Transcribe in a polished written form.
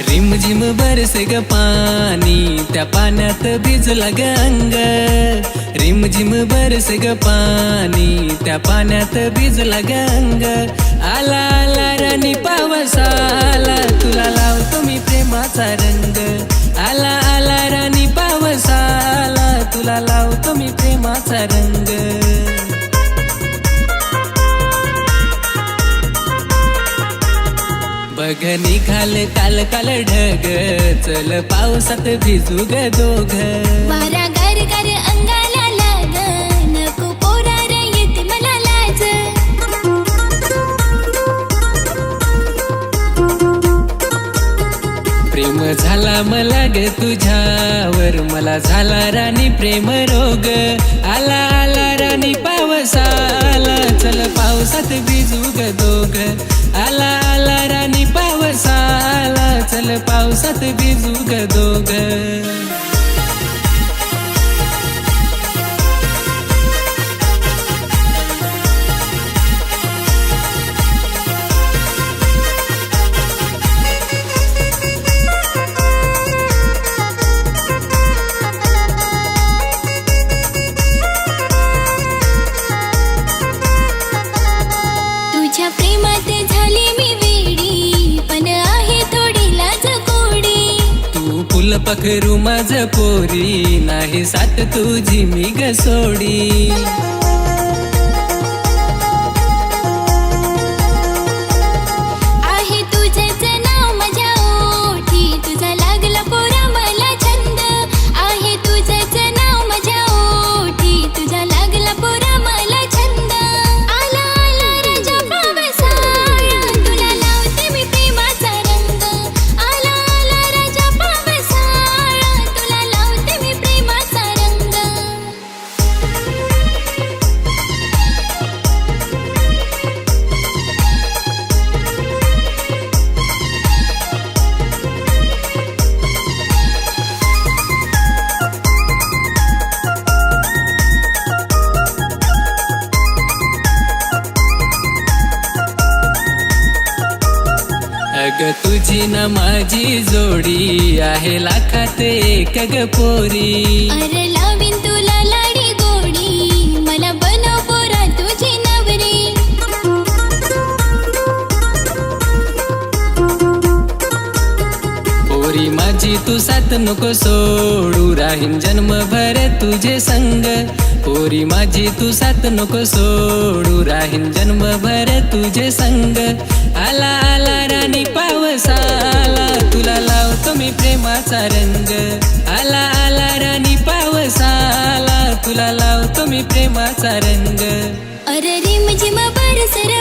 रिमझिम बरसे ग पाणी, त्या पाण्यात भिजला ग अंग. रिमझिम बरसे ग पाणी, त्या पाण्यात भिजला ग अंग. आला आला राणी पावसाला, तुला लावतो मी प्रेमाचा रंग. आला आला राणी पावसाला, तुला लावतो मी प्रेमाचा रंग. बघ निघाल काल काल ढग, चल पावसात भिजू ग दोघ. वारा गार गार अंगाला लाग, नको पोरार येते मला लाज. प्रेम झाला मला ग तुझ्यावर, मला झाला राणी प्रेम रोग. आला आला राणी पावसाला, चल पावसात भिजू ग दोघ. आला आला राणी पावसाला, चल पावसात भिजू ग दोघ. तुझ्या प्रेमात झाली मी वेडी, पण आहे थोडी लाज गोडी. तू फुल पखरू माझ पोरी, नाही साथ तुझी मी ग सोडी. आहे तुझंच नाव माझ्या ओठी, तुझा लागला पोरा मला छंद. आहे तुझंच नाव माझ्या ओठी, तुझा लागला पोरा मला छंद. आला आला राजा पावसाळा, तुला लावते मी प्रेमाचा रंग. आला आला राजा पावसाळा, तुला लावते मी प्रेमाचा रंग. अग तुझी ना माझी जोडी, आहे लाखात एक ग पोरी. अरे लावीन तुला लाडी गोडी, मला बनव पोरा तुझी नवरी. पोरी माझी तू साथ नको सोडू, राहीन जन्मभर तुझे संग. पोरी माझी तू साथ नको सोडू, राहीन जन्मभर तुझे संग. आला आला राणी पावसाला, तुला लावतो मी प्रेमाचा रंग. आला आला राणी पावसाला, तुला लावतो मी प्रेमाचा रंग. अरे रिमझिम बरसर